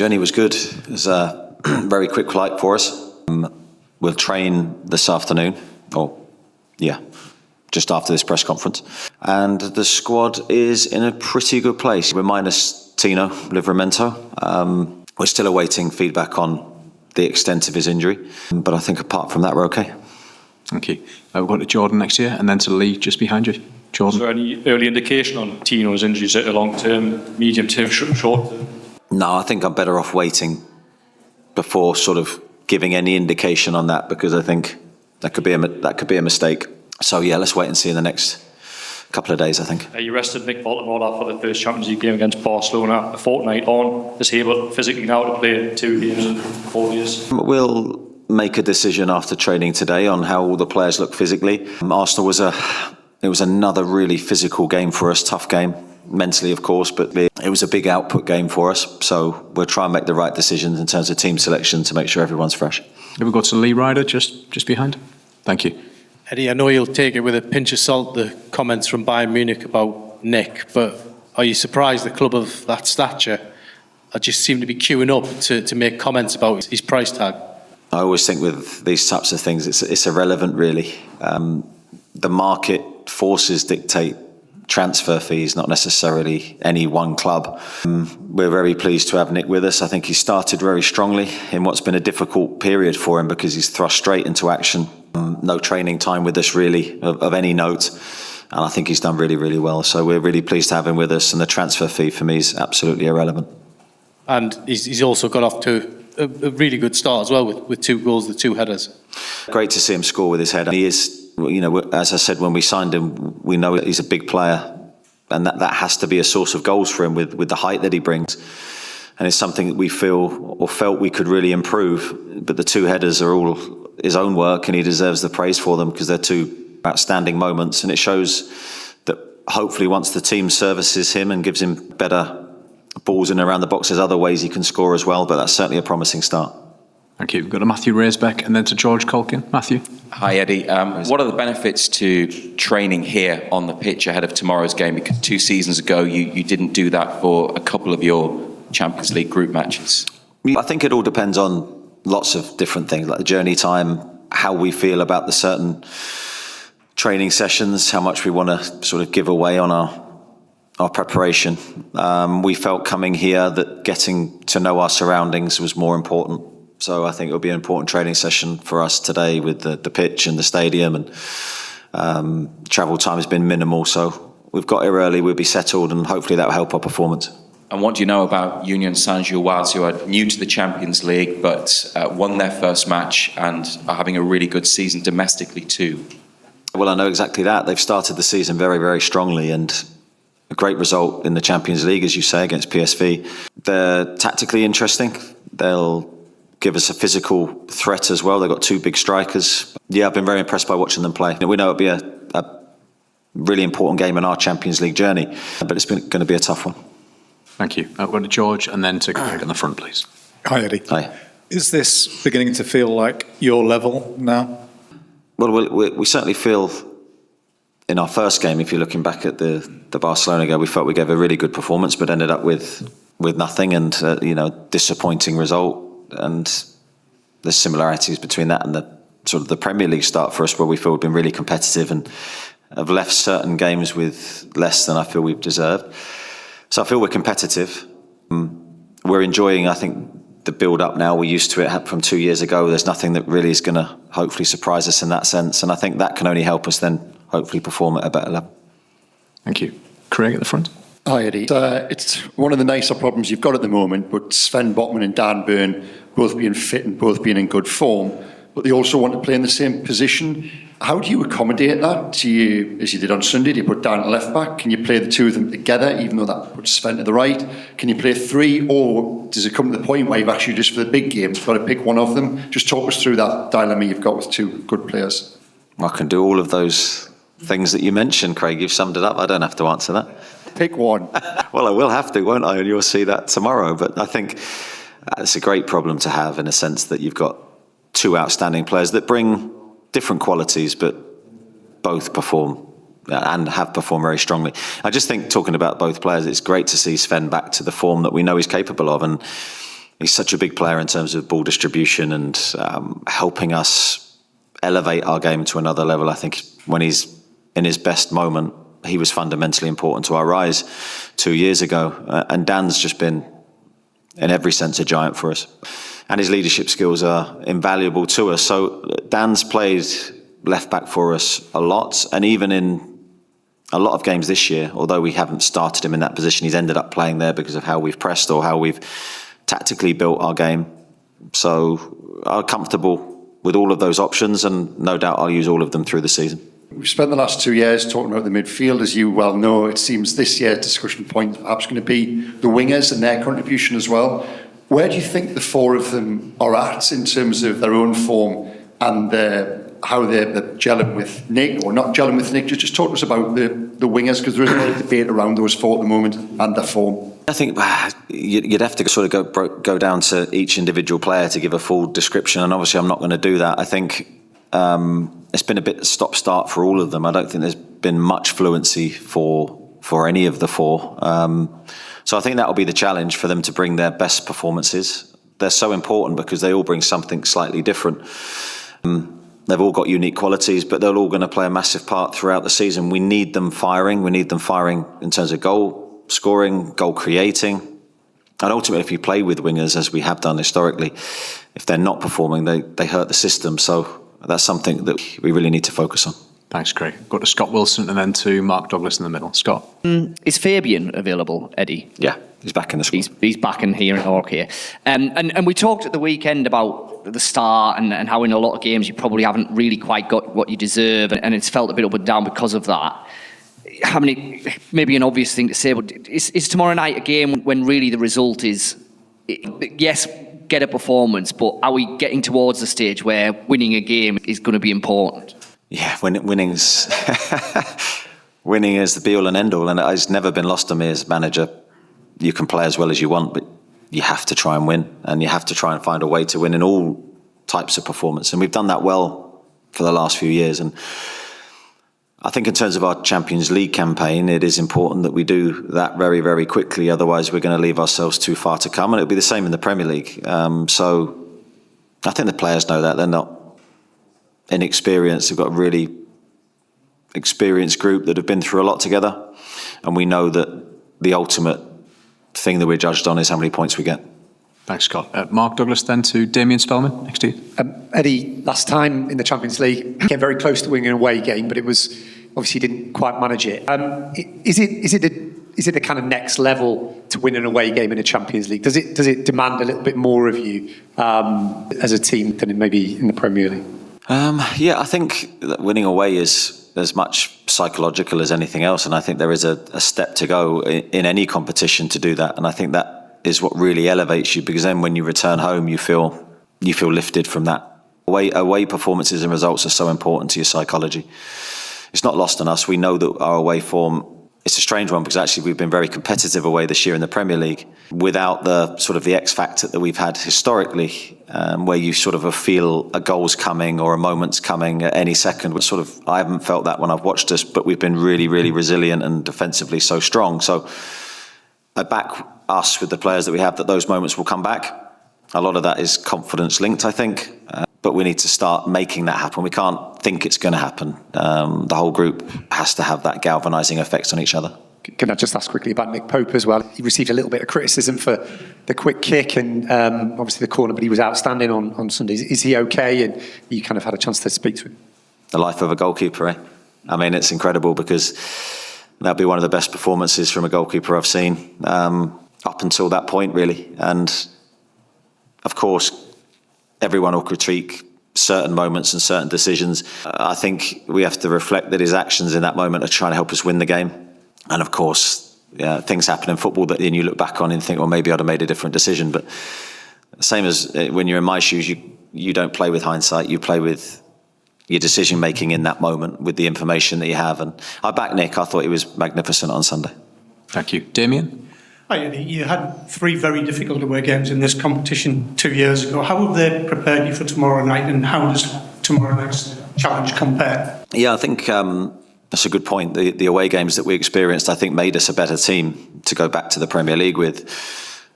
journey was good. It was a very quick flight for us. We'll train this afternoon, just after this press conference. And the squad is in a pretty good place. We're minus Tino Livramento. We're still awaiting feedback on the extent of his injury. But I think apart from that, we're okay. Thank you. We'll go to Jordan next year and then to Lee just behind you. Jordan. Is there any early indication on Tino's injuries at a long-term, medium-term, short-term? No, I think I'm better off waiting before sort of giving any indication on that, because I think that could be a mistake. So yeah, let's wait and see in the next couple of days, I think. You rested Nick Baltimore for the first Champions League game against Barcelona, a fortnight on. Is he able physically now to play 2 games in 4 days? We'll make a decision after training today on how all the players look physically. Arsenal was another really physical game for us, tough game. Mentally, of course, but it was a big output game for us. So we'll try and make the right decisions in terms of team selection to make sure everyone's fresh. Have we got to Lee Ryder just behind? Thank you. Eddie, I know you'll take it with a pinch of salt, the comments from Bayern Munich about Nick, but are you surprised the club of that stature just seem to be queuing up to make comments about his price tag? I always think with these types of things, it's irrelevant, really. The market forces dictate transfer fees, not necessarily any one club. We're very pleased to have Nick with us. I think he started very strongly in what's been a difficult period for him because he's thrust straight into action. No training time with us really of any note. And I think he's done really, really well. So we're really pleased to have him with us. And the transfer fee for me is absolutely irrelevant. And he's also got off to a really good start as well with 2 goals, the 2 headers. Great to see him score with his header. He is, as I said, when we signed him, we know that he's a big player, and that has to be a source of goals for him with the height that he brings. And it's something that we felt we could really improve. But the 2 headers are all his own work, and he deserves the praise for them because they're 2 outstanding moments. And it shows that hopefully once the team services him and gives him better balls in and around the box, there's other ways he can score as well. But that's certainly a promising start. Thank you. We've got to Matthew Raisbeck and then to George Colkin. Matthew. Hi, Eddie. What are the benefits to training here on the pitch ahead of tomorrow's game? Because 2 seasons ago, you didn't do that for a couple of your Champions League group matches. I think it all depends on lots of different things, like the journey time, how we feel about the certain training sessions, how much we want to sort of give away on our preparation. We felt coming here that getting to know our surroundings was more important. So I think it'll be an important training session for us today with the pitch and the stadium, and travel time has been minimal. So we've got here early, we'll be settled, and hopefully that will help our performance. And what do you know about Union Saint-Gilloise, who are new to the Champions League, but won their first match and are having a really good season domestically too? Well, I know exactly that. They've started the season very, very strongly, and a great result in the Champions League, as you say, against PSV. They're tactically interesting. They'll give us a physical threat as well. They've got 2 big strikers. Yeah, I've been very impressed by watching them play. We know it'll be a really important game in our Champions League journey, but it's going to be a tough one. Thank you. I'll go to George and then to Greg on the front, please. Hi, Eddie. Hi. Is this beginning to feel like your level now? Well, we certainly feel in our first game, if you're looking back at the Barcelona game, we felt we gave a really good performance, but ended up with nothing and disappointing result. And there's similarities between that and the Premier League start for us, where we feel we've been really competitive and have left certain games with less than I feel we've deserved. So I feel we're competitive. We're enjoying, I think, the build-up now. We're used to it from 2 years ago. There's nothing that really is going to hopefully surprise us in that sense. And I think that can only help us then hopefully perform at a better level. Thank you. Craig at the front. Hi, Eddie. It's one of the nicer problems you've got at the moment, but Sven Botman and Dan Burn both being fit and both being in good form, but they also want to play in the same position. How do you accommodate that? Do you, as you did on Sunday, do you put Dan at left back? Can you play the 2 of them together, even though that puts Sven to the right? Can you play 3, or does it come to the point where you've actually just for the big games got to pick one of them? Just talk us through that dilemma you've got with 2 good players. I can do all of those things that you mentioned, Craig. You've summed it up. I don't have to answer that. Pick one. Well, I will have to, won't I? And you'll see that tomorrow. But I think it's a great problem to have, in a sense that you've got 2 outstanding players that bring different qualities, but both perform and have performed very strongly. I just think, talking about both players, it's great to see Sven back to the form that we know he's capable of. And He's such a big player in terms of ball distribution and helping us elevate our game to another level. I think when he's in his best moment, he was fundamentally important to our rise 2 years ago. And Dan's just been, in every sense, a giant for us. And his leadership skills are invaluable to us. So Dan's played left back for us a lot. And even in a lot of games this year, although we haven't started him in that position, he's ended up playing there because of how we've pressed or how we've tactically built our game. So I'm comfortable with all of those options, and no doubt I'll use all of them through the season. We've spent the last 2 years talking about the midfield. As you well know, it seems this year's discussion point is perhaps going to be the wingers and their contribution as well. Where do you think the four of them are at in terms of their own form and how they're gelling with Nick, or not gelling with Nick? Just talk to us about the wingers, because there is a lot of debate around those four at the moment and their form. I think you'd have to sort of go down to each individual player to give a full description, and obviously I'm not going to do that. I think it's been a bit stop-start for all of them. I don't think there's been much fluency for any of the four. So I think that will be the challenge for them to bring their best performances. They're so important because they all bring something slightly different. They've all got unique qualities, but they're all going to play a massive part throughout the season. We need them firing. We need them firing in terms of goal scoring, goal creating. And ultimately, if you play with wingers, as we have done historically, if they're not performing, they hurt the system. So that's something that we really need to focus on. Thanks, Craig. Go to Scott Wilson and then to Mark Douglas in the middle. Scott? Is Fabian available, Eddie? Yeah, he's back in the squad. He's back in here in Orkney. And we talked at the weekend about the start and how in a lot of games you probably haven't really quite got what you deserve, and it's felt a bit up and down because of that. Maybe an obvious thing to say, but is tomorrow night a game when really the result is, yes, get a performance, but are we getting towards the stage where winning a game is going to be important? Yeah, winning is the be all and end all, and it's never been lost on me as manager. You can play as well as you want, but you have to try and win, and you have to try and find a way to win in all types of performance. And we've done that well for the last few years. And I think in terms of our Champions League campaign, it is important that we do that very, very quickly. Otherwise, we're going to leave ourselves too far to come. And it'll be the same in the Premier League. So I think the players know that. They're not inexperienced. We've got a really experienced group that have been through a lot together. And we know that the ultimate thing that we're judged on is how many points we get. Thanks, Scott. Mark Douglas then to Damien Spellman, next to you. Eddie, last time in the Champions League, came very close to winning an away game, but it was obviously didn't quite manage it. Is it the kind of next level to win an away game in a Champions League? Does it demand a little bit more of you as a team than maybe in the Premier League? Yeah, I think that winning away is as much psychological as anything else, and I think there is a step to go in any competition to do that. And I think that is what really elevates you, because then when you return home, you feel lifted from that. Away performances and results are so important to your psychology. It's not lost on us. We know that our away form, it's a strange one because actually we've been very competitive away this year in the Premier League without the sort of the X factor that we've had historically, where you sort of feel a goal's coming or a moment's coming at any second. I haven't felt that when I've watched us, but we've been really, really resilient and defensively so strong. So I back us with the players that we have that those moments will come back. A lot of that is confidence linked, I think, but we need to start making that happen. We can't think it's going to happen. The whole group has to have that galvanising effect on each other. Can I just ask quickly about Nick Pope as well? He received a little bit of criticism for the quick kick and obviously the corner, but he was outstanding on Sunday. Is he okay? And you kind of had a chance to speak to him. The life of a goalkeeper, eh? I mean, it's incredible because that'd be one of the best performances from a goalkeeper I've seen up until that point, really. And of course, everyone will critique certain moments and certain decisions. I think we have to reflect that his actions in that moment are trying to help us win the game. And of course, things happen in football that then you look back on and think, well, maybe I'd have made a different decision. But same as when you're in my shoes, you don't play with hindsight. You play with your decision making in that moment with the information that you have. And I back Nick. I thought he was magnificent on Sunday. Thank you. Damien? Hi, Eddie. You had 3 very difficult away games in this competition 2 years ago. How have they prepared you for tomorrow night, and how does tomorrow night's challenge compare? Yeah, I think that's a good point. The away games that we experienced, I think, made us a better team to go back to the Premier League with.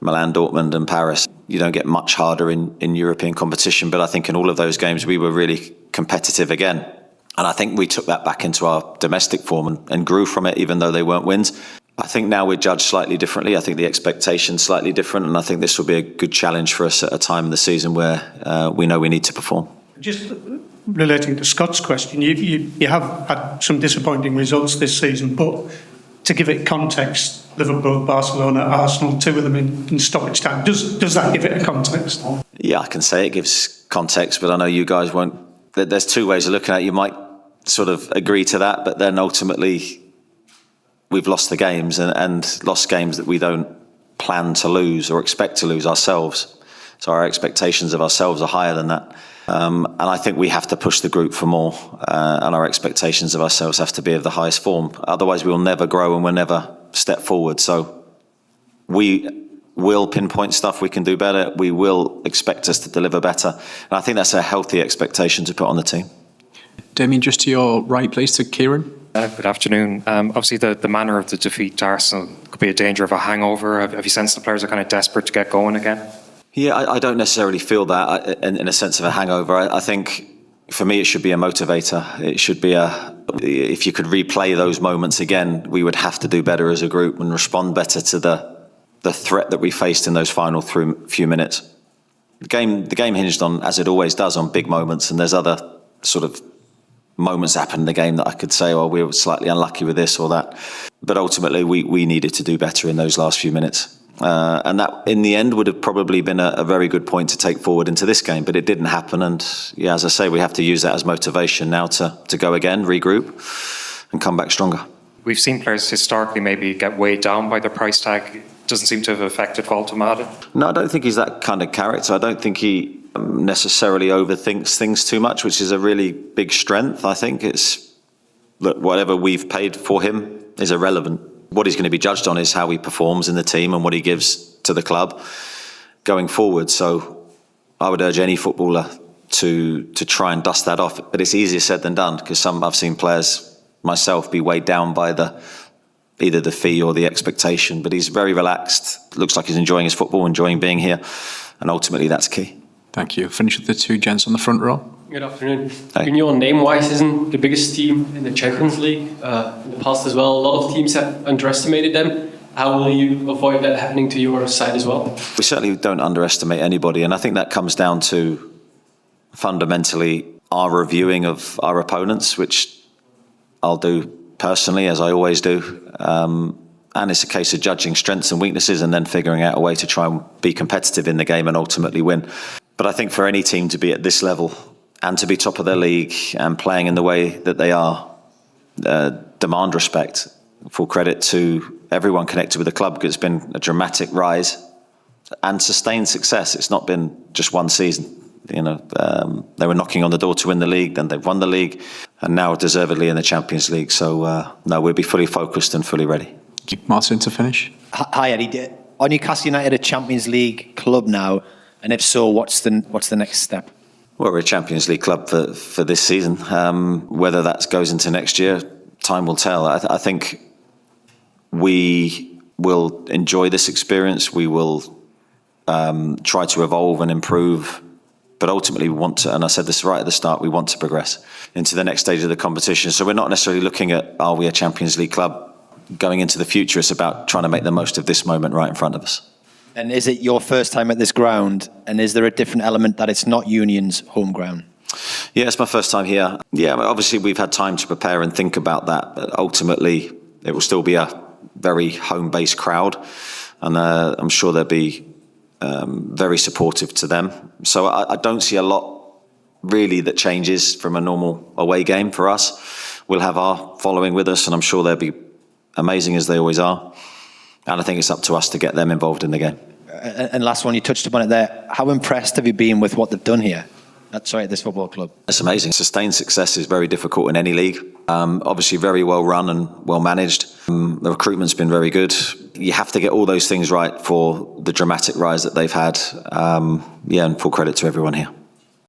Milan, Dortmund and Paris. you don't get much harder in European competition. But I think in all of those games, we were really competitive again. And I think we took that back into our domestic form and grew from it, even though they weren't wins. I think now we're judged slightly differently. I think the expectation's slightly different. And I think this will be a good challenge for us at a time in the season where we know we need to perform. Just relating to Scott's question, you have had some disappointing results this season, but to give it context, Liverpool, Barcelona, Arsenal, 2 of them in stoppage time. Does that give it a context? Yeah, I can say it gives context, but I know you guys won't. There's 2 ways of looking at it. You might sort of agree to that, but then ultimately we've lost the games and lost games that we don't plan to lose or expect to lose ourselves. So our expectations of ourselves are higher than that. And I think we have to push the group for more, and our expectations of ourselves have to be of the highest form. Otherwise, we will never grow and we'll never step forward. So we will pinpoint stuff we can do better. We will expect us to deliver better. And I think that's a healthy expectation to put on the team. Damien, just to your right, please, to Kieran. Good afternoon. Obviously, the manner of the defeat to Arsenal could be a danger of a hangover. Have you sensed the players are kind of desperate to get going again? Yeah, I don't necessarily feel that in a sense of a hangover. I think for me it should be a motivator. It should be if you could replay those moments again, we would have to do better as a group and respond better to the threat that we faced in those final few minutes. The game hinged on, as it always does, on big moments, and there's other sort of moments happen in the game that I could say, oh, we were slightly unlucky with this or that. But ultimately we needed to do better in those last few minutes. And that, in the end, would have probably been a very good point to take forward into this game, but it didn't happen. And yeah, as I say, we have to use that as motivation now to go again, regroup, and come back stronger. We've seen players historically maybe get weighed down by their price tag. Doesn't seem to have affected Voltemade. No, I don't think he's that kind of character. I don't think he necessarily overthinks things too much, which is a really big strength. I think look, whatever we've paid for him is irrelevant. What he's going to be judged on is how he performs in the team and what he gives to the club going forward. So I would urge any footballer to try and dust that off. But it's easier said than done, because I've seen players myself be weighed down by either the fee or the expectation. But he's very relaxed. Looks like he's enjoying his football, enjoying being here, and ultimately that's key. Thank you. Finish with the 2 gents on the front row. Good afternoon. Hi. Union, name-wise, isn't the biggest team in the Champions League. In the past as well, a lot of teams have underestimated them. How will you avoid that happening to your side as well? We certainly don't underestimate anybody, and I think that comes down to fundamentally our reviewing of our opponents, which I'll do personally, as I always do. And it's a case of judging strengths and weaknesses and then figuring out a way to try and be competitive in the game and ultimately win. But I think for any team to be at this level and to be top of their league and playing in the way that they are, demand respect. Full credit to everyone connected with the club, because it's been a dramatic rise and sustained success. It's not been just one season. They were knocking on the door to win the league, then they've won the league, and now deservedly in the Champions League. So, no, we'll be fully focused and fully ready. Martin, to finish. Hi, Eddie. Are Newcastle United a Champions League club now? And if so, what's the next step? Well, we're a Champions League club for this season. Whether that goes into next year, time will tell. I think we will enjoy this experience. We will try to evolve and improve. But ultimately, we want to, and I said this right at the start, we want to progress into the next stage of the competition. So we're not necessarily looking at, are we a Champions League club going into the future? It's about trying to make the most of this moment right in front of us. And is it your first time at this ground? And is there a different element that it's not Union's home ground? Yeah, it's my first time here. Yeah, obviously we've had time to prepare and think about that. But ultimately, it will still be a very home-based crowd. And I'm sure they'll be very supportive to them. So I don't see a lot really that changes from a normal away game for us. We'll have our following with us, and I'm sure they'll be amazing as they always are. And I think it's up to us to get them involved in the game. And last one, you touched upon it there. How impressed have you been with what they've done here at this football club? It's amazing. Sustained success is very difficult in any league. Obviously very well run and well managed. The recruitment's been very good. You have to get all those things right for the dramatic rise that they've had. And full credit to everyone here.